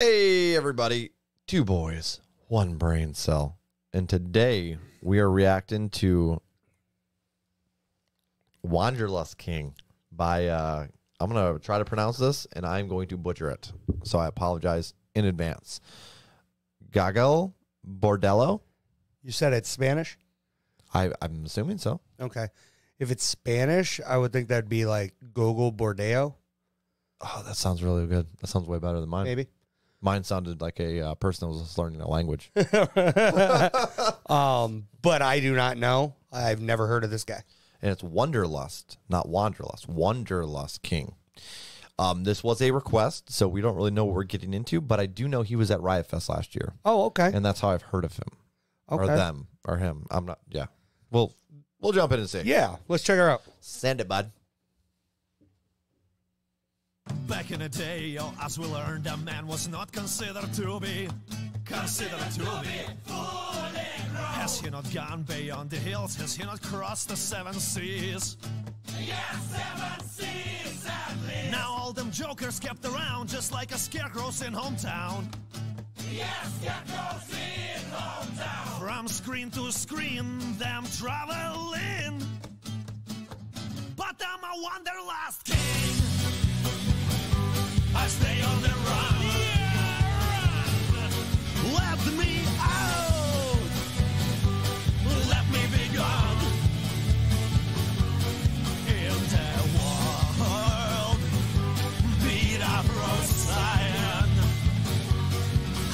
Hey everybody, two boys, one brain cell, and today we are reacting to Wonderlust King by I'm gonna try to pronounce this and I'm going to butcher it, so I apologize in advance. Gogol, Bordello. You said it's Spanish? I'm assuming so. Okay. If it's Spanish, I would think that'd be like Gogol, Bordello. Oh, that sounds really good. That sounds way better than mine. Maybe. Mine sounded like a person that was just learning a language. But I do not know. I've never heard of this guy. And it's Wonderlust, not Wanderlust. Wonderlust King. This was a request, so we don't really know what we're getting into, but I do know he was at Riot Fest last year. Oh, okay. And that's how I've heard of him. Okay. Or them. Or him. I'm not, yeah. We'll jump in and see. Yeah, let's check her out. Send it, bud. Back in the day, as we learned, a man was not considered to be Has he not gone beyond the hills? Has he not crossed the seven seas? Yes, 7 seas at least. Now all them jokers kept around, just like a scarecrows in hometown. Yes, scarecrows in hometown. From screen to screen, them traveling. But I'm a Wonderlust King. I stay on the run. Yeah, run. Let me out. Let me be gone. In the world, beat up Rosalind.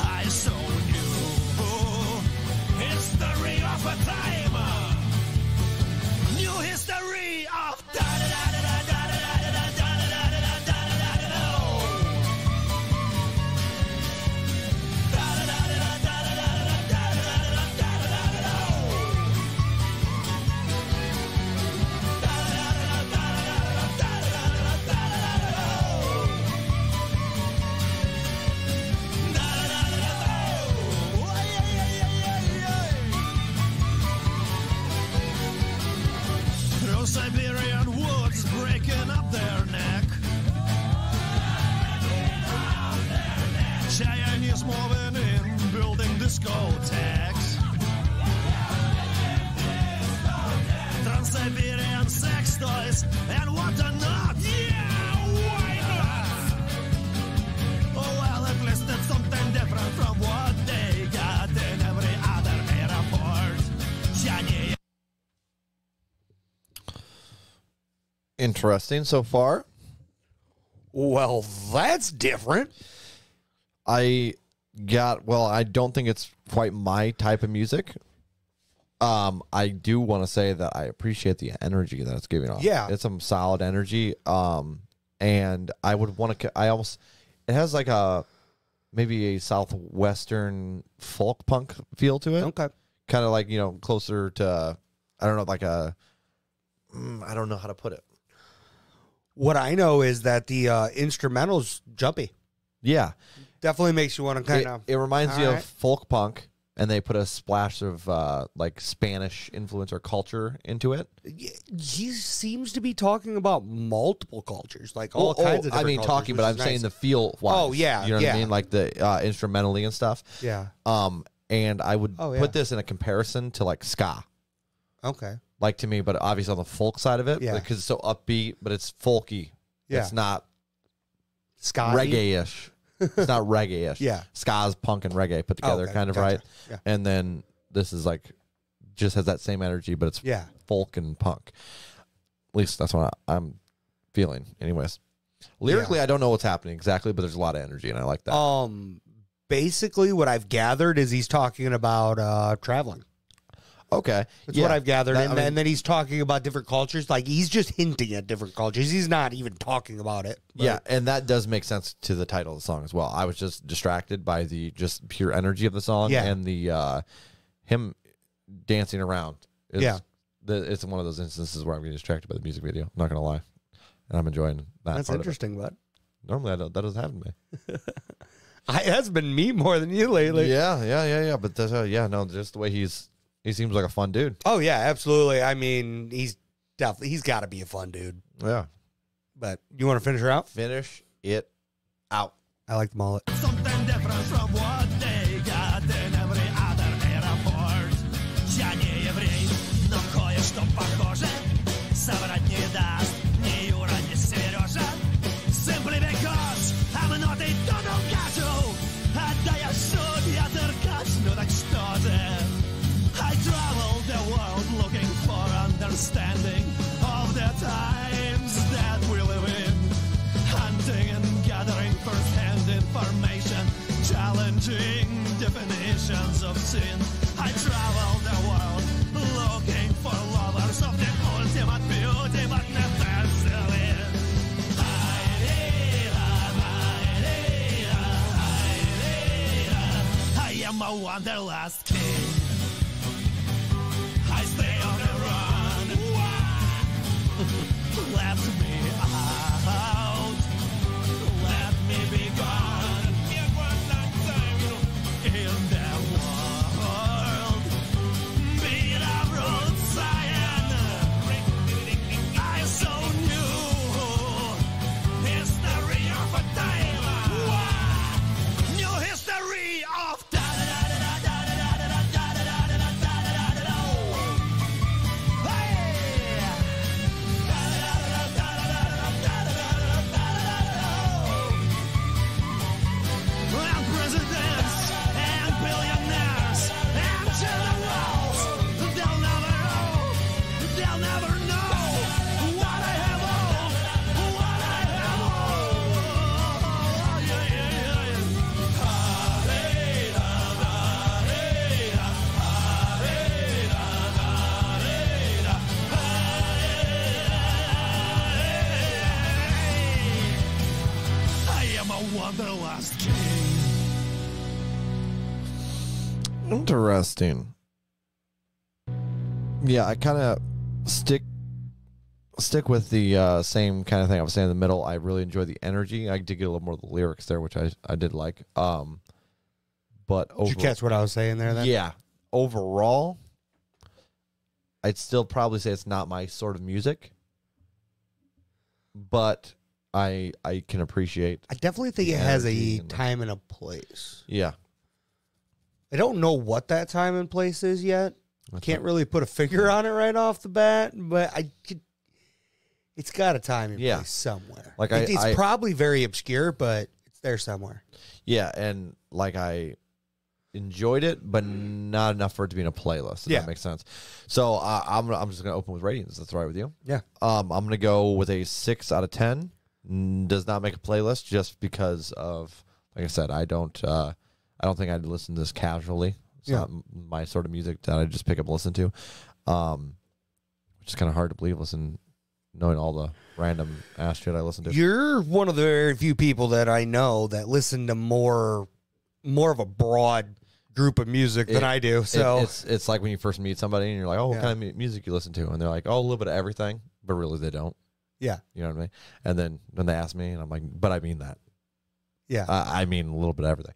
I so new history of a time. New history of Siberian woods breaking up their neck. Chinese moving in, building discotheques. Trans-Siberian sex toys and whatnot. Yeah, why not? Oh well, at least it's something different from what they got in every other airport. Chinese. Interesting so far. Well, that's different. I don't think it's quite my type of music. I do want to say that I appreciate the energy that it's giving off. Yeah. It's some solid energy. And I would want to, it has like maybe a southwestern folk punk feel to it. Okay. Kind of like, closer to, I don't know, like I don't know how to put it. What I know is that the instrumental's jumpy. Yeah. Definitely makes you want to kind of... It reminds you All of right. folk punk, and they put a splash of like Spanish influence or culture into it. He seems to be talking about multiple cultures, like all kinds of different cultures, but I'm which is saying nice. the feel wise. Oh, yeah, You know what yeah. I mean? Like the instrumentally and stuff. Yeah. And I would Oh, yeah. put this in a comparison to like ska. Okay. Like to me, but obviously on the folk side of it, Yeah. because it's so upbeat, but it's folky. Yeah. It's not Scotty. reggae-ish. It's not reggae-ish. Yeah. Ska's punk and reggae put together, Okay, kind of, gotcha. right? Yeah. And then this is like, just has that same energy, but it's Yeah. folk and punk. At least that's what I'm feeling. Anyways, lyrically, I don't know what's happening exactly, but there's a lot of energy, and I like that. Basically, what I've gathered is he's talking about traveling. Okay. That's what I've gathered. That- And then he's talking about different cultures. Like, he's just hinting at different cultures. He's not even talking about it. But yeah, and that does make sense to the title of the song as well. I was just distracted by the just pure energy of the song, Yeah. and the him dancing around. Yeah. It's one of those instances where I'm getting distracted by the music video. I'm not going to lie. And I'm enjoying that. That's part interesting, bud. Of it. Normally, that doesn't happen to me. That's been me more than you lately. Yeah. But that's, no, just the way he seems like a fun dude. Oh, yeah, absolutely. I mean, he's got to be a fun dude. Yeah. But you want to finish her out? Finish it out. I like the mullet. Something different from what they got in every other airport. Я не еврей, но кое-что похоже соврать не даст ни Юра, ни Сережа. Simply because I'm not a total casual. Да я шут, я циркач, ну так что же? I travel the world looking for understanding of the times that we live in. Hunting and gathering first-hand information, challenging definitions of sin. I travel the world looking for lovers of the ultimate beauty, but never selling. I am a Wonderlust king. I stay on the run. Left me out. Let me be gone. In the world. Be the road sign. I so new. History of a time. New history of and presidents and billionaires and generals. They'll never know what I have owned, what I have owned. Yeah, yeah, yeah. I am a Wonderlust king. Interesting. Yeah, I kind of stick with the same kind of thing I was saying in the middle. I really enjoy the energy. I did get a little more of the lyrics there, which I did like. But Did you catch what I was saying there then? yeah, overall, I'd still probably say it's not my sort of music, but I can appreciate. I definitely think The it has energy a and the- time and a place. Yeah, I don't know what that time and place is yet. That's Can't right. really put a figure on it right off the bat, but I could. It's got a time and Yeah. place somewhere. Like it's I- probably very obscure, but it's there somewhere. yeah, and like I enjoyed it, but not enough for it to be in a playlist. If Yeah. that makes sense. So I'm just gonna open with ratings. That's all right with you? Yeah. I'm gonna go with a 6 out of 10. Does not make a playlist just because of, like I said, I don't think I'd listen to this casually. It's Yeah. not my sort of music that I just pick up and listen to. Which is kind of hard to believe, knowing all the random ass shit I listen to. You're one of the very few people that I know that listen to more of a broad group of music than I do. So it's like when you first meet somebody and you're like, oh, what Yeah. kind of music you listen to? And they're like, oh, a little bit of everything, but really they don't. yeah, You know what I mean? And then when they ask me, and I'm like, but I mean that. yeah. I mean a little bit of everything.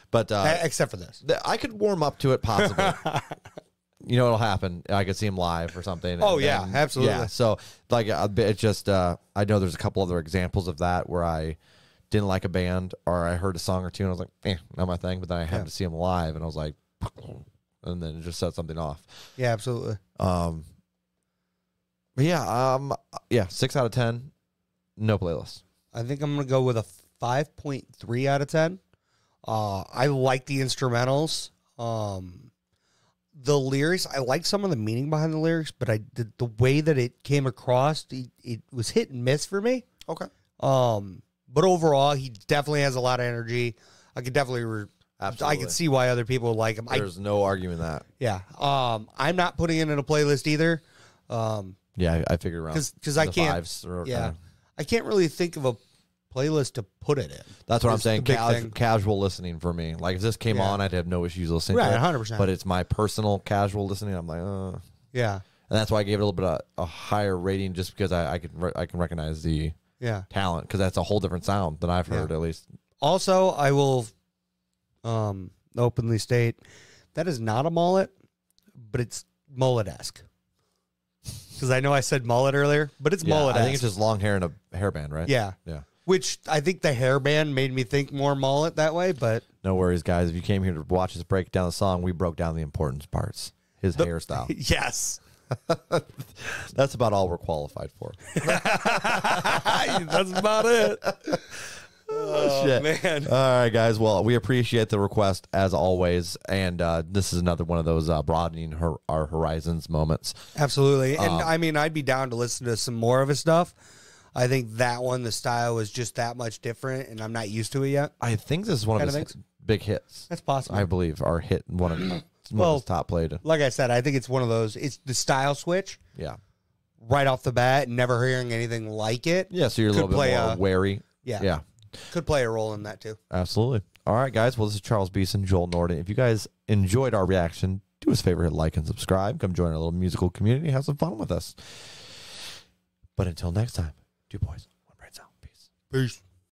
But Except for this. I could warm up to it possibly. You know what'll happen? I could see him live or something. Oh, and yeah, then- absolutely. Yeah, so like it's just I know there's a couple other examples of that where I didn't like a band or I heard a song or two and I was like, not my thing. But then I happened to see him live and I was like, and then it just set something off. Yeah, absolutely. But yeah, 6 out of 10, no playlist. I think I'm gonna go with a 5.3 out of 10. I like the instrumentals. The lyrics, I like some of the meaning behind the lyrics, but the way that it came across, it was hit and miss for me. Okay. But overall, he definitely has a lot of energy. I could definitely, Absolutely. I could see why other people like him. There's no arguing that. Yeah. I'm not putting it in a playlist either. Yeah, I figured around 'Cause I the can't- fives or Yeah. kinda- I can't really think of a playlist to put it in. That's what I'm It's saying. the big thing. Casual listening for me. Like if this came Yeah. on, I'd have no issues listening. Right, to it, 100%. But it's my personal casual listening. I'm like, Yeah. and that's why I gave it a little bit of a higher rating, just because I can recognize the Yeah. talent, because that's a whole different sound than I've heard, at least. Also, I will openly state that is not a mullet, but it's mullet-esque. Because I know I said mullet earlier, but it's Yeah, mullet-esque. I think it's just long hair and a hairband, right? Yeah. Yeah. Which I think the hairband made me think more mullet that way, but No worries, guys. If you came here to watch us break down the song, we broke down the important parts. His hairstyle. yes. That's about all we're qualified for. That's about it. Oh, shit. Man. All right, guys. Well, we appreciate the request as always. And this is another one of those broadening our horizons moments. Absolutely. And I mean, I'd be down to listen to some more of his stuff. I think that one, the style was just that much different, and I'm not used to it yet. I think this is one of his big hits. That's possible. I believe, or hit one of his top played. Like I said, I think it's one of those. It's the style switch Yeah. right off the bat, never hearing anything like it. Yeah, so you're a little bit more wary. Yeah. Yeah. Could play a role in that, too. Absolutely. All right, guys. Well, this is Charles Beeson, Joel Norden. If you guys enjoyed our reaction, do us a favor, hit like and subscribe. Come join our little musical community. Have some fun with us. But until next time, 2 boys, 1 brain cell. Peace. Peace.